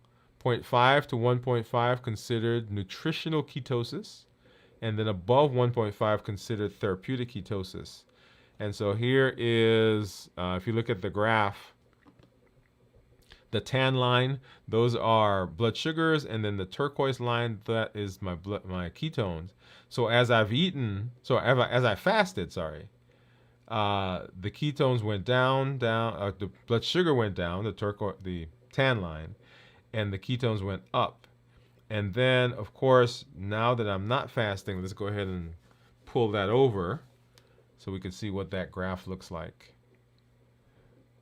[SPEAKER 1] 0.5 to 1.5 considered nutritional ketosis, and then above 1.5 considered therapeutic ketosis. And so here is, if you look at the graph, the tan line, those are blood sugars, and then the turquoise line, that is my ketones. So as I've eaten, as I fasted, the ketones went down, the blood sugar went down, the tan line, and the ketones went up. And then, of course, now that I'm not fasting, let's go ahead and pull that over so we can see what that graph looks like.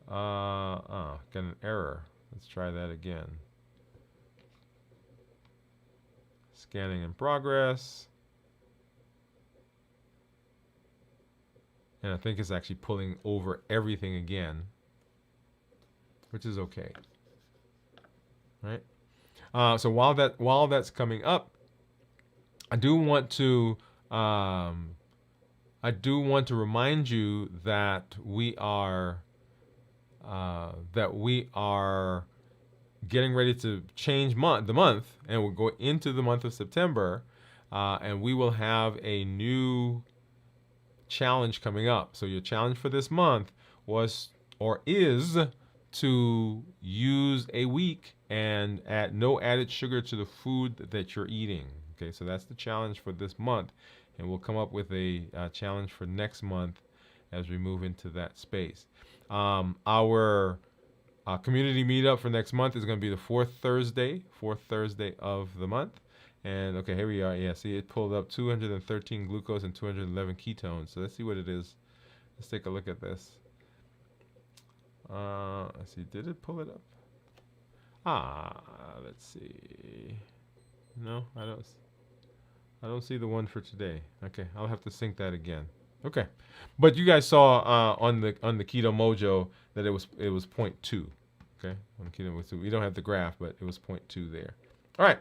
[SPEAKER 1] Got an error. Let's try that again. Scanning in progress. And I think it's actually pulling over everything again, which is okay. Right? So while that's coming up, I do want to remind you that we are getting ready to change the month, and we'll go into the month of September, and we will have a new challenge coming up. So your challenge for this month is to use a week and add no added sugar to the food that you're eating. Okay, so that's the challenge for this month, and we'll come up with a challenge for next month as we move into that space. Our community meetup for next month is going to be the fourth Thursday of the month. And okay, here we are. Yeah, see, it pulled up 213 glucose and 211 ketones. So let's see what it is. Let's take a look at this. Let's see, did it pull it up? Let's see. No, I don't see the one for today. Okay, I'll have to sync that again. Okay, but you guys saw on the Keto Mojo that it was 0.2. Okay, on Keto Mojo, we don't have the graph, but it was 0.2 there. All right.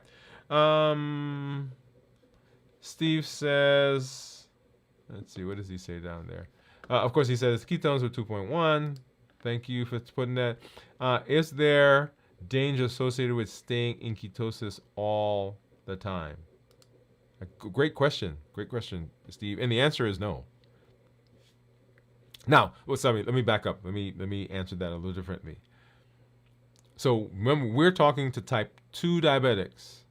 [SPEAKER 1] Steve says, let's see, what does he say down there? Of course, he says ketones were 2.1. Thank you for putting that. Is there danger associated with staying in ketosis all the time? Great question, Steve. And the answer is no. Now, sorry, let me back up. Let me answer that a little differently. So remember, we're talking to type 2 diabetics,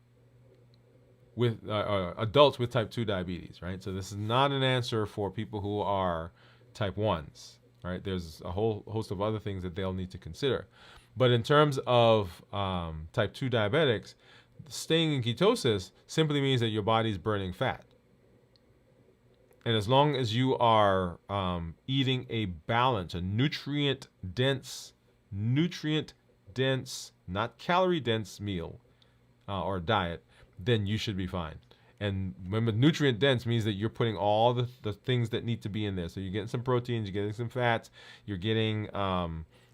[SPEAKER 1] with adults with type 2 diabetes, right? So this is not an answer for people who are type 1s, right? There's a whole host of other things that they'll need to consider. But in terms of type 2 diabetics, staying in ketosis simply means that your body's burning fat. And as long as you are eating a balanced, a nutrient-dense, not calorie-dense meal or diet, then you should be fine. And remember, nutrient dense means that you're putting all the things that need to be in there. So you're getting some proteins, you're getting some fats, you're getting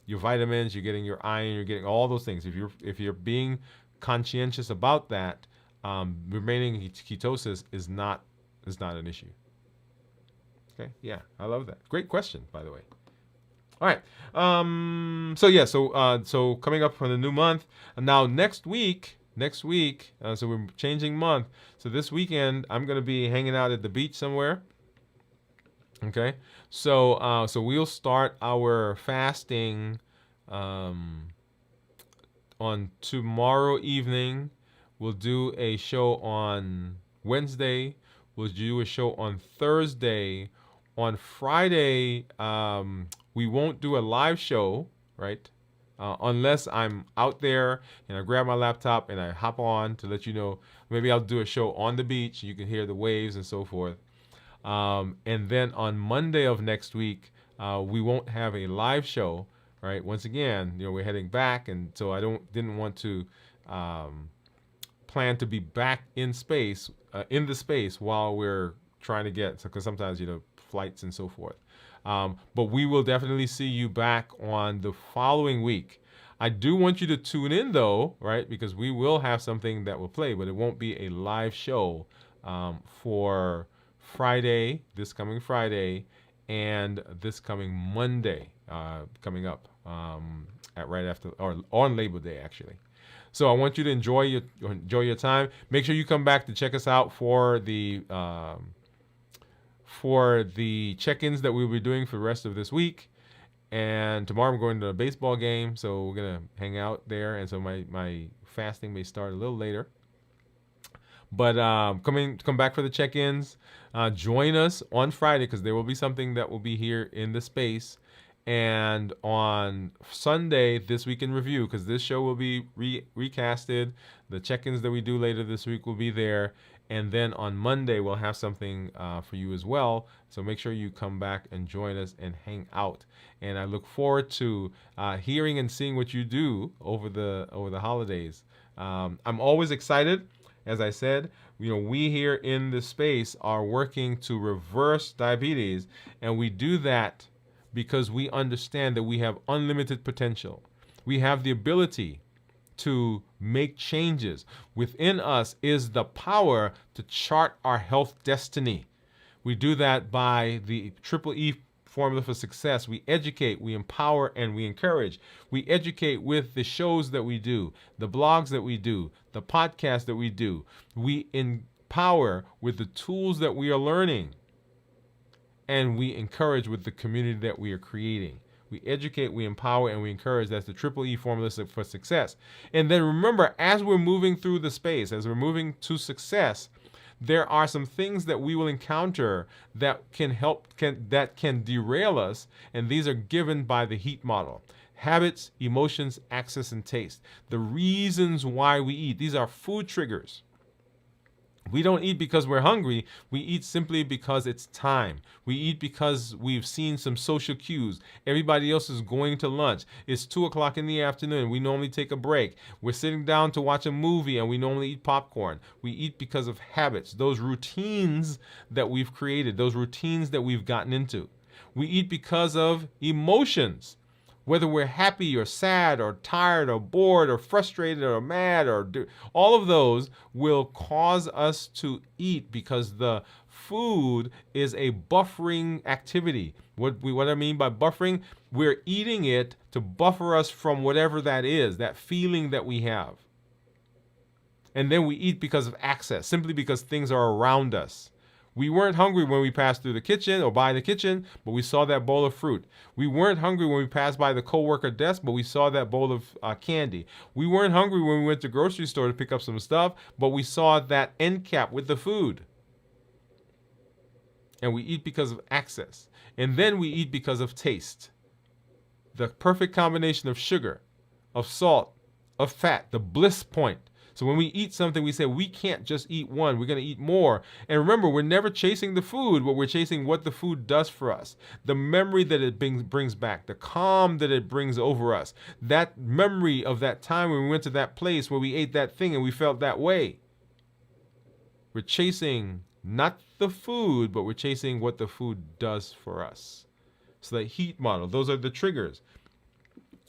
[SPEAKER 1] your vitamins, you're getting your iron, you're getting all those things. If you're being conscientious about that, remaining in ketosis is not an issue. Okay, yeah, I love that. Great question, by the way. All right. So coming up for the new month. Now next week, so we're changing month. So this weekend, I'm going to be hanging out at the beach somewhere. Okay. So we'll start our fasting on tomorrow evening. We'll do a show on Wednesday. We'll do a show on Thursday. On Friday, we won't do a live show, right? Unless I'm out there and I grab my laptop and I hop on to let you know. Maybe I'll do a show on the beach. You can hear the waves and so forth. And then on Monday of next week, we won't have a live show, right? Once again, we're heading back, and so I didn't want to plan to be back in the space while we're trying to get, because sometimes flights and so forth. But we will definitely see you back on the following week. I do want you to tune in though, right? Because we will have something that will play, but it won't be a live show for Friday, this coming Friday, and this coming Monday coming up at right after, or on Labor Day actually. So I want you to enjoy your time. Make sure you come back to check us out for the check-ins that we'll be doing for the rest of this week. And tomorrow I'm going to a baseball game, so we're going to hang out there. And so my fasting may start a little later. But come back for the check-ins. Join us on Friday, because there will be something that will be here in the space. And on Sunday, This Week in Review, because this show will be recasted, the check-ins that we do later this week will be there. And then on Monday, we'll have something for you as well. So make sure you come back and join us and hang out. And I look forward to hearing and seeing what you do over the holidays. I'm always excited. As I said, we here in this space are working to reverse diabetes, and we do that because we understand that we have unlimited potential. We have the ability to make changes. Within us is the power to chart our health destiny. We do that by the Triple E formula for success. We educate, we empower, and we encourage. We educate with the shows that we do, the blogs that we do, the podcasts that we do. We empower with the tools that we are learning. And we encourage with the community that we are creating. We educate, we empower, and we encourage. That's the Triple E formula for success. And then remember, as we're moving through the space, as we're moving to success, there are some things that we will encounter that can derail us, and these are given by the HEAT model. Habits, emotions, access, and taste. The reasons why we eat. These are food triggers. We don't eat because we're hungry. We eat simply because it's time. We eat because we've seen some social cues. Everybody else is going to lunch. It's 2 o'clock in the afternoon. We normally take a break. We're sitting down to watch a movie and we normally eat popcorn. We eat because of habits, those routines that we've created, those routines that we've gotten into. We eat because of emotions. Whether we're happy or sad or tired or bored or frustrated or mad all of those will cause us to eat because the food is a buffering activity. What I mean by buffering, we're eating it to buffer us from whatever that is, that feeling that we have. And then we eat because of access, simply because things are around us. We weren't hungry when we passed through the kitchen or by the kitchen, but we saw that bowl of fruit. We weren't hungry when we passed by the coworker desk, but we saw that bowl of candy. We weren't hungry when we went to the grocery store to pick up some stuff, but we saw that end cap with the food. And we eat because of access. And then we eat because of taste. The perfect combination of sugar, of salt, of fat, the bliss point. So when we eat something, we say we can't just eat one. We're going to eat more. And remember, we're never chasing the food, but we're chasing what the food does for us. The memory that it brings back, the calm that it brings over us. That memory of that time when we went to that place where we ate that thing and we felt that way. We're chasing not the food, but we're chasing what the food does for us. So the HEAT model, those are the triggers.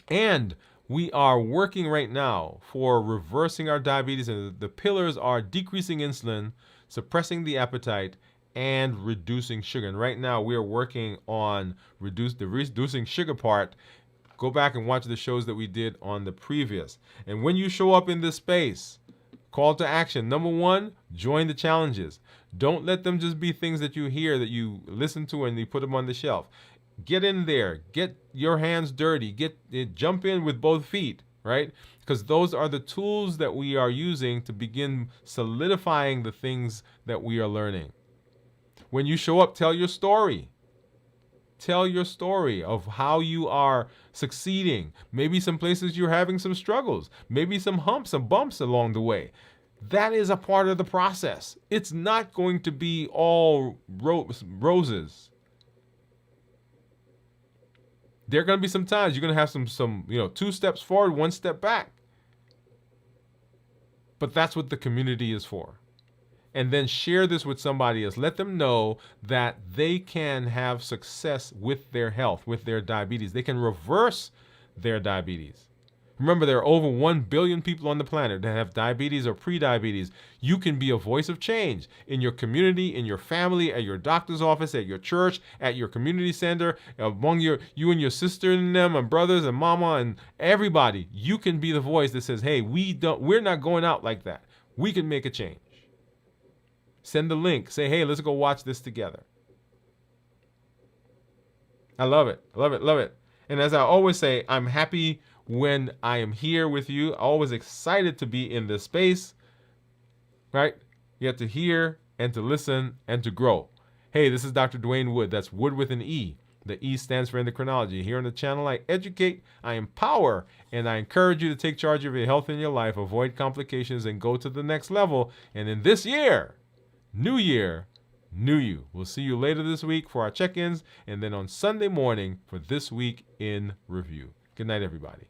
[SPEAKER 1] And we are working right now for reversing our diabetes, and the pillars are decreasing insulin, suppressing the appetite, and reducing sugar. And right now we are working on the reducing sugar part. Go back and watch the shows that we did on the previous. And when you show up in this space, call to action. Number 1, join the challenges. Don't let them just be things that you hear, that you listen to, and you put them on the shelf. Get in there, get your hands dirty, jump in with both feet, right? Because those are the tools that we are using to begin solidifying the things that we are learning. When you show up, tell your story. Tell your story of how you are succeeding. Maybe some places you're having some struggles, maybe some humps, some bumps along the way. That is a part of the process. It's not going to be all roses. There are going to be some times you're going to have some 2 steps forward, 1 step back. But that's what the community is for. And then share this with somebody else. Let them know that they can have success with their health, with their diabetes. They can reverse their diabetes. Remember, there are over 1 billion people on the planet that have diabetes or pre-diabetes. You can be a voice of change in your community, in your family, at your doctor's office, at your church, at your community center, among you and your sister and them, and brothers and mama and everybody. You can be the voice that says, hey, we're not going out like that. We can make a change. Send the link. Say, hey, let's go watch this together. I love it. Love it. Love it. And as I always say, I'm happy when I am here with you. Always excited to be in this space, right? You have to hear and to listen and to grow. Hey, this is Dr. Dwain Woode. That's Wood with an E. The E stands for endocrinology. Here on the channel, I educate, I empower, and I encourage you to take charge of your health and your life, avoid complications, and go to the next level. And in this year, new year, new you. We'll see you later this week for our check-ins, and then on Sunday morning for This Week in Review. Good night, everybody.